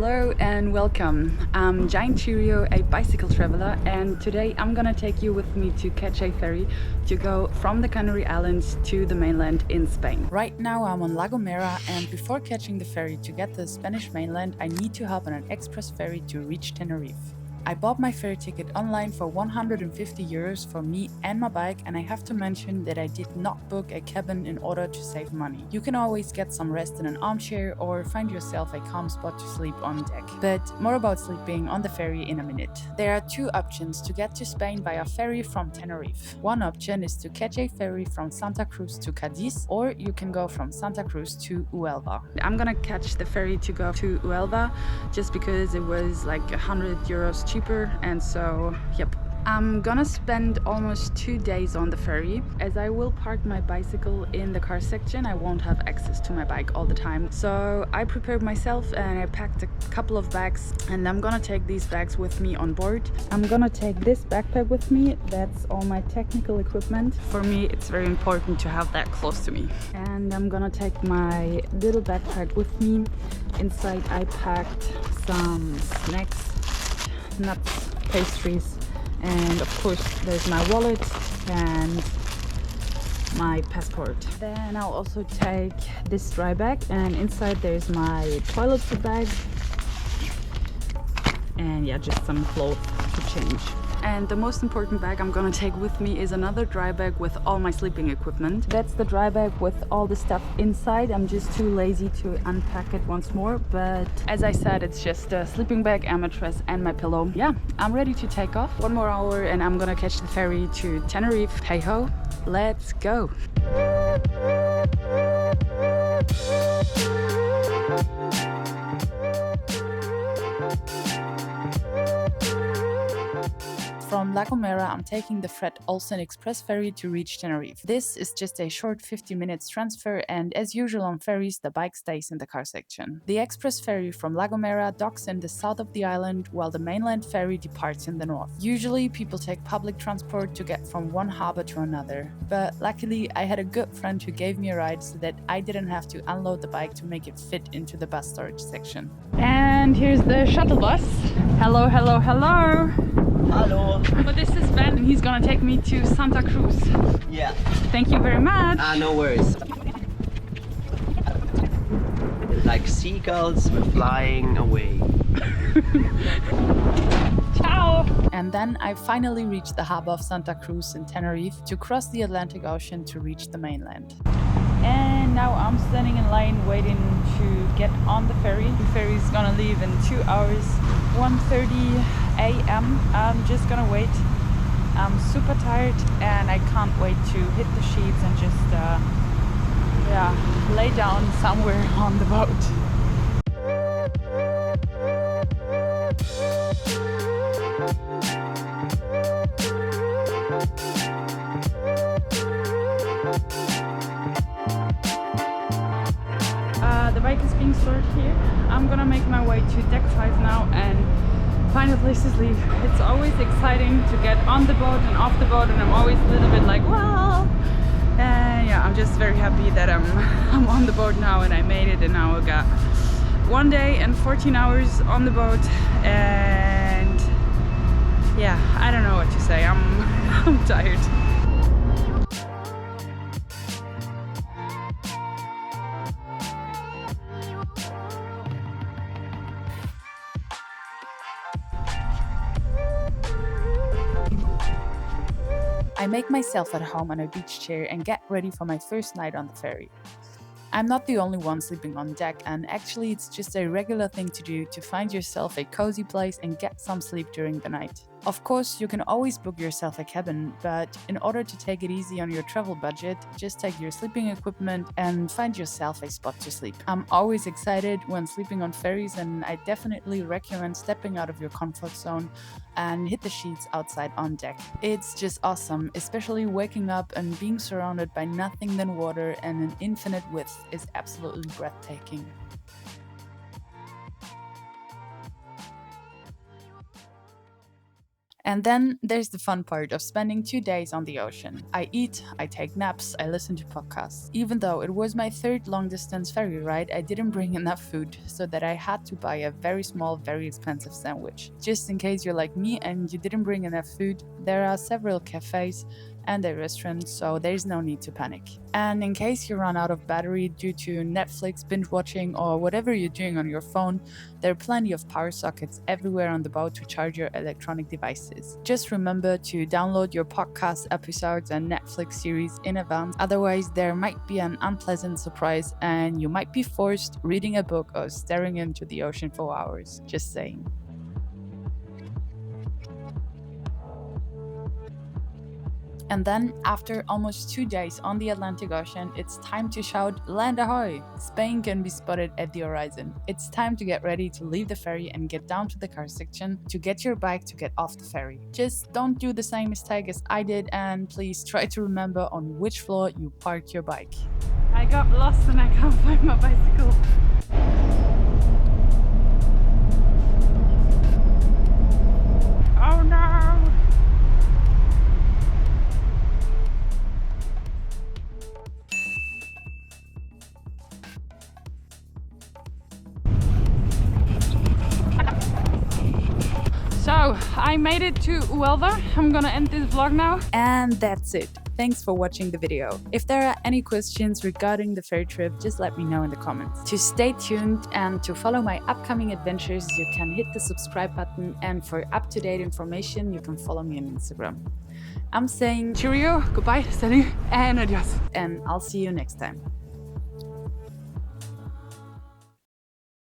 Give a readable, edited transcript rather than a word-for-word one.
Hello and welcome. I'm Giant Cheerio, a bicycle traveler, and today I'm gonna take you with me to catch a ferry to go from the Canary Islands to the mainland in Spain. Right now I'm on La Gomera, and before catching the ferry to get to the Spanish mainland, I need to hop on an express ferry to reach Tenerife. I bought my ferry ticket online for 150 euros for me and my bike, and I have to mention that I did not book a cabin in order to save money. You can always get some rest in an armchair or find yourself a calm spot to sleep on deck. But more about sleeping on the ferry in a minute. There are two options to get to Spain via ferry from Tenerife. One option is to catch a ferry from Santa Cruz to Cadiz, or you can go from Santa Cruz to Huelva. I'm gonna catch the ferry to go to Huelva just because it was like 100 euros cheaper, and so yep. I'm gonna spend almost 2 days on the ferry. As I will park my bicycle in the car section, I won't have access to my bike all the time. So I prepared myself and I packed a couple of bags, and I'm gonna take these bags with me on board. I'm gonna take this backpack with me. That's all my technical equipment. For me, it's very important to have that close to me. And I'm gonna take my little backpack with me. Inside I packed some snacks, nuts, pastries, and of course there's my wallet and my passport. Then I'll also take this dry bag, and inside there's my toiletry bag and yeah, just some clothes to change. And the most important bag I'm gonna take with me is another dry bag with all my sleeping equipment. That's the dry bag with all the stuff inside. I'm just too lazy to unpack it once more, but as I said, it's just a sleeping bag, a mattress and my pillow. Yeah, I'm ready to take off. 1 more hour and I'm gonna catch the ferry to Tenerife. Hey ho, let's go. From La Gomera, I'm taking the Olsen express ferry to reach Tenerife. This is just a short 50 minutes transfer, and as usual on ferries, the bike stays in the car section. The express ferry from La Gomera docks in the south of the island, while the mainland ferry departs in the north. Usually people take public transport to get from one harbour to another, but luckily I had a good friend who gave me a ride so that I didn't have to unload the bike to make it fit into the bus storage section. And here's the shuttle bus. Hello, hello, hello. Hello. But this is Ben, and he's gonna take me to Santa Cruz. Yeah. Thank you very much. No worries. Like seagulls, we're flying away. Ciao! And then I finally reached the harbour of Santa Cruz in Tenerife to cross the Atlantic Ocean to reach the mainland. And now I'm standing in line waiting to get on the ferry. The ferry is gonna leave in 2 hours, 1:30 a.m. I'm just gonna wait. I'm super tired and I can't wait to hit the sheets and just lay down somewhere on the boat. The bike is being stored here. I'm gonna make my way to deck 5 now and find a place to sleep. It's always exciting to get on the boat and off the boat, and I'm always a little bit like, wow. And yeah, I'm just very happy that I'm on the boat now and I made it, and now I got 1 day and 14 hours on the boat, and yeah, I don't know what to say. I'm tired. I make myself at home on a beach chair and get ready for my first night on the ferry. I'm not the only one sleeping on deck, and actually it's just a regular thing to do to find yourself a cozy place and get some sleep during the night. Of course, you can always book yourself a cabin, but in order to take it easy on your travel budget, just take your sleeping equipment and find yourself a spot to sleep. I'm always excited when sleeping on ferries, and I definitely recommend stepping out of your comfort zone and hit the sheets outside on deck. It's just awesome, especially waking up and being surrounded by nothing than water and an infinite width is absolutely breathtaking. And then there's the fun part of spending 2 days on the ocean. I eat, I take naps, I listen to podcasts. Even though it was my third long distance ferry ride, I didn't bring enough food, so that I had to buy a very small, very expensive sandwich. Just in case you're like me and you didn't bring enough food, there are several cafes and a restaurant, so there's no need to panic. And in case you run out of battery due to Netflix, binge watching, or whatever you're doing on your phone, there are plenty of power sockets everywhere on the boat to charge your electronic devices. Just remember to download your podcast episodes and Netflix series in advance, otherwise there might be an unpleasant surprise and you might be forced reading a book or staring into the ocean for hours. Just saying. And then, after almost 2 days on the Atlantic Ocean, it's time to shout "Land ahoy!" Spain can be spotted at the horizon. It's time to get ready to leave the ferry and get down to the car section to get your bike to get off the ferry. Just don't do the same mistake as I did, and please try to remember on which floor you parked your bike. I got lost and I can't find my bicycle. Oh no! So, I made it to Huelva. I'm gonna end this vlog now. And that's it. Thanks for watching the video. If there are any questions regarding the ferry trip, just let me know in the comments. To stay tuned and to follow my upcoming adventures, you can hit the subscribe button, and for up-to-date information, you can follow me on Instagram. I'm saying cheerio, goodbye, salut, and adios. And I'll see you next time.